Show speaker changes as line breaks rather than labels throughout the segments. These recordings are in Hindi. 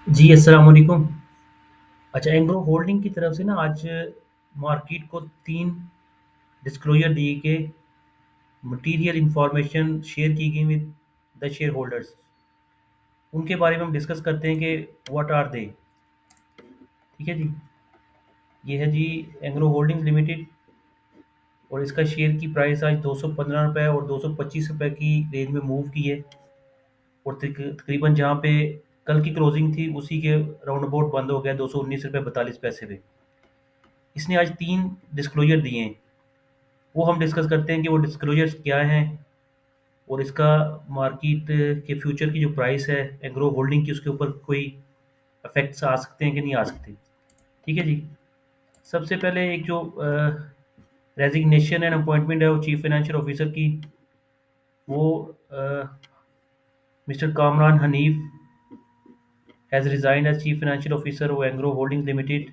जी, अस्सलाम वालेकुम। अच्छा, एंग्रो होल्डिंग की तरफ से ना आज मार्केट को 3 डिस्क्लोज़र दिए के मटीरियल इन्फॉर्मेशन शेयर की गई विद द शेयर होल्डर्स। उनके बारे में हम डिस्कस करते हैं कि व्हाट आर दे। ठीक है जी। ये है जी एंग्रो होल्डिंग्स लिमिटेड और इसका शेयर की प्राइस आज ₹215 और ₹225 की रेंज में मूव की है और तकरीबन जहाँ पे कल की क्लोजिंग थी उसी के राउंड अबाउट बंद हो गया ₹219.42 पे। इसने आज 3 डिस्क्लोज़र दिए हैं। वो हम डिस्कस करते हैं कि वो डिस्क्लोजर्स क्या हैं और इसका मार्केट के फ्यूचर की जो प्राइस है एग्रो होल्डिंग की उसके ऊपर कोई इफेक्ट्स आ सकते हैं कि नहीं आ सकते। ठीक है जी। सबसे पहले एक जो रेजिग्नेशन एंड अपॉइंटमेंट है वो चीफ फाइनेंशियल ऑफिसर की, वो mister Kamran Hanif has resigned as chief financial officer of agro holdings limited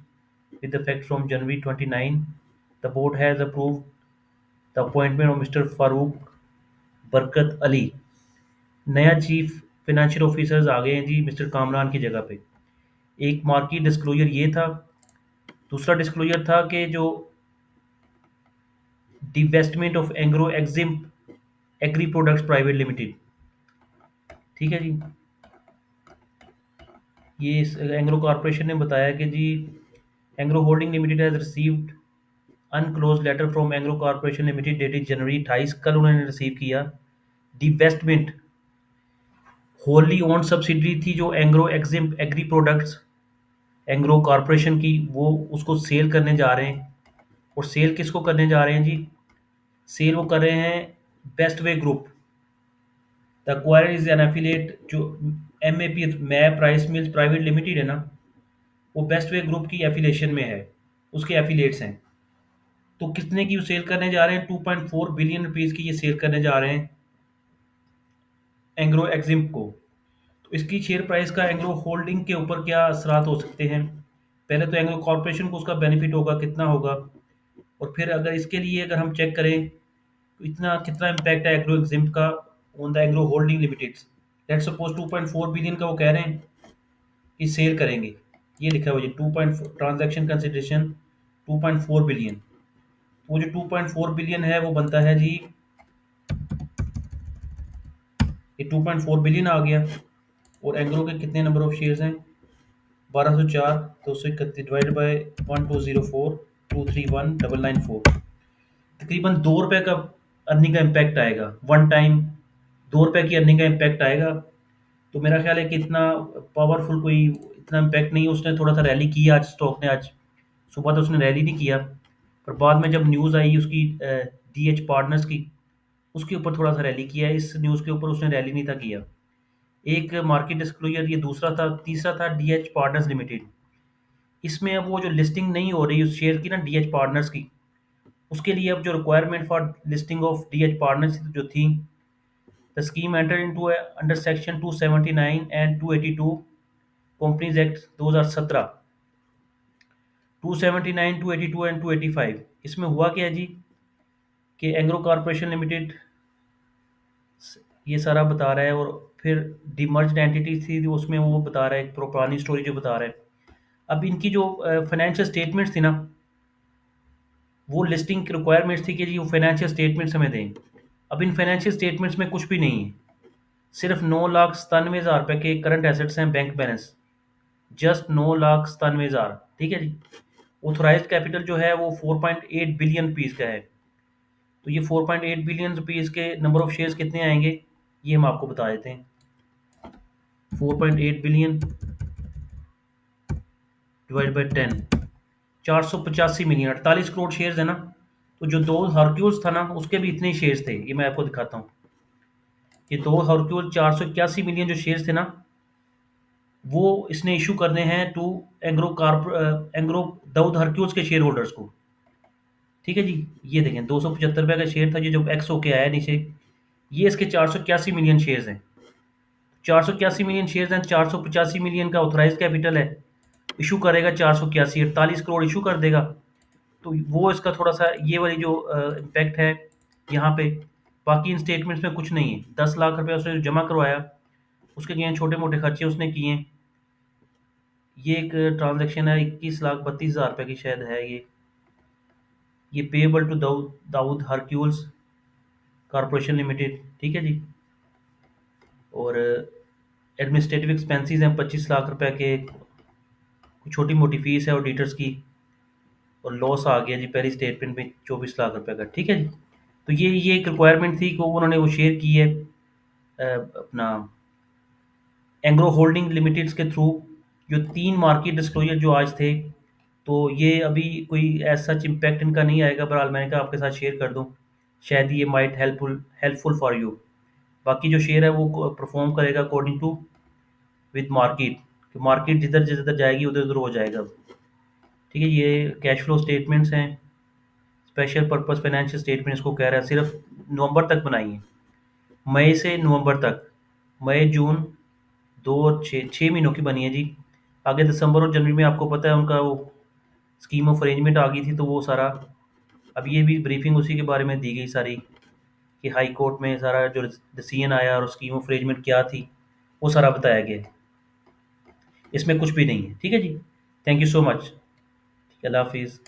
with effect from January 29. The board has approved the appointment of Mr. Farouk Barkat Ali। नया चीफ फाइनेंशियल ऑफिसर्स आ गए हैं जी मिस्टर कामरान की जगह पे। एक मार्केट डिस्क्लोजर ये था। दूसरा डिस्क्लोजर था कि जो divestment of Engro exim agri products private limited. ठीक है जी। ये एंग्रो कॉरपोरेशन ने बताया कि जी Engro holding limited has received enclosed letter from Engro corporation limited dated January 28। कल उन्होंने रिसीव किया डिवेस्टमेंट होली ओन्ड सब्सिडरी थी जो Engro exim agri products Engro corporation की, वो उसको सेल करने जा रहे हैं। और सेल किसको करने जा रहे हैं जी? सेल वो कर रहे हैं best way group. The acquire is an affiliate जो MAP map rice mills private limited है ना, वो बेस्ट वे ग्रुप की एफिलिएशन में है, उसके एफिलिएट्स हैं। तो कितने की सेल करने जा रहे हैं? 2.4 बिलियन रुपीज़ की ये सेल करने जा रहे हैं एंग्रो एक्जिम को। तो इसकी शेयर प्राइस का एंग्रो होल्डिंग के ऊपर क्या असरात हो सकते हैं? पहले तो एंग्रो कॉरपोरेशन को उसका बेनिफिट होगा, कितना होगा? और फिर अगर इसके लिए अगर हम चेक करें तो इतना कितना इम्पैक्ट है एग्रो एक्जिम का on the agro holding limited. Let's suppose 2.4 billion का वो कह रहे हैं कि सेल करेंगे। ये लिखा हुआ है 2. Transaction consideration 2.4 billion. वो जो 2.4 बिलियन है वो बनता है जी, ये 2.4 बिलियन आ गया। और एंग्रो के कितने नंबर ऑफ शेयर्स हैं? 1204 231 डिवाइडेड बाई 1204 231,994। तकरीबन ₹2 का अर्निंग का इम्पैक्ट आएगा वन टाइम। ₹2 की अर्निंग का इम्पैक्ट आएगा। तो मेरा ख्याल है कि इतना पावरफुल कोई इतना इम्पैक्ट नहीं है। उसने थोड़ा सा रैली किया आज स्टॉक ने। आज सुबह तो उसने रैली नहीं किया, पर बाद में जब न्यूज़ आई उसकी DH पार्टनर्स की, उसके ऊपर थोड़ा सा रैली किया है। इस न्यूज़ के ऊपर उसने रैली नहीं था किया। एक मार्केट डिस्क्लोजर ये दूसरा था। तीसरा था DH पार्टनर्स लिमिटेड। इसमें अब वो जो लिस्टिंग नहीं हो रही उस शेयर की ना DH पार्टनर्स की, उसके लिए अब जो requirement for listing of DH partners जो थी, the scheme enter into under section 279 and 282 companies act 2017। 279, 282 and 285 इसमें हुआ क्या है जी कि एंग्रो कॉरपोरेशन लिमिटेड ये सारा बता रहा है। और फिर डिमर्ज्ड एंटिटी थी तो उसमें वो बता रहा है एक पुरानी स्टोरी जो बता रहा है। अब इनकी जो फाइनेंशियल स्टेटमेंट्स थी ना, वो लिस्टिंग की रिक्वायरमेंट्स थी कि जी वो फाइनेंशियल स्टेटमेंट्स हमें दें। अब इन फाइनेंशियल स्टेटमेंट्स में कुछ भी नहीं है। सिर्फ 9,97,000 रुपए के करंट एसेट्स हैं, बैंक बैलेंस जस्ट 9,97,000। ठीक है जी। ऑथोराइज्ड कैपिटल जो है वो 4.8 बिलियन रुपीज़ का है। तो ये 4.8 बिलियन रुपीज़ के नंबर ऑफ शेयर्स कितने आएंगे, ये हम आपको बता देते हैं। 4.8 billion divide by 10, 485 million, 48 crore shares है ना। तो जो दो हरक्यूल्स था ना उसके भी इतने ही शेयर्स थे। ये मैं आपको दिखाता हूँ। ये दो हरक्यूल 481 मिलियन जो शेयर्स थे ना, वो इसने इशू करने हैं टू एंग्रो दाऊद हरक्यूल्स के शेयर होल्डर्स को। ठीक है जी। ये देखें ₹275 का शेयर था ये जो एक्स होके आया नीचे। ये इसके 481 मिलियन शेयर्स हैं। 481 मिलियन शेयर्स हैं, 485 मिलियन का ऑथराइज कैपिटल है। इशू करेगा 481, 48 करोड़ इशू कर देगा। तो वो इसका थोड़ा सा ये वाली जो इम्पैक्ट है यहाँ पे। बाकी इन स्टेटमेंट्स में कुछ नहीं है। 10 लाख रुपया उसने जो जमा करवाया उसके लिए छोटे मोटे खर्चे उसने किए हैं। ये एक ट्रांजैक्शन है, 21,32,000 रुपये की शायद है ये payable to Dawood Dawood Hercules corporation limited, ठीक है जी। और एडमिनिस्ट्रेटिव एक्सपेंसेस हैं 25 लाख रुपए के, कुछ छोटी मोटी फीस है ऑडिटर्स की, और लॉस आ गया जी पहली स्टेटमेंट में 24 लाख रुपए का, ठीक है जी। तो ये एक रिक्वायरमेंट थी कि उन्होंने वो शेयर की है अपना एंग्रो होल्डिंग लिमिटेड के थ्रू, जो 3 मार्केट डिस्क्लोजर जो आज थे। तो ये अभी कोई एज सच इम्पैक्ट इनका नहीं आएगा, बहरहाल मैंने कहा आपके साथ शेयर कर दूं, शायद ये माइट हेल्पफुल फॉर यू। बाकी जो शेयर है वो परफॉर्म करेगा अकॉर्डिंग टू विद मार्केट, कि मार्केट जिधर जिधर जाएगी उधर उधर हो जाएगा, ठीक है। ये कैश फ्लो स्टेटमेंट्स हैं, स्पेशल पर्पस फाइनेंशियल स्टेटमेंट इसको कह रहा है, सिर्फ नवंबर तक बनाई है, मई से नवंबर तक, मई जून, 2 और 6 महीनों की बनी है जी। आगे दिसंबर और जनवरी में आपको पता है उनका वो स्कीम ऑफ अरेंजमेंट आ गई थी, तो वो सारा, अब ये भी ब्रीफिंग उसी के बारे में दी गई सारी, कि हाई कोर्ट में सारा जो डिसीजन आया और स्कीम ऑफ अरेंजमेंट क्या थी, वो सारा बताया गया है। इसमें कुछ भी नहीं है, ठीक है जी। Thank you so much. अल्लाह हाफिज़।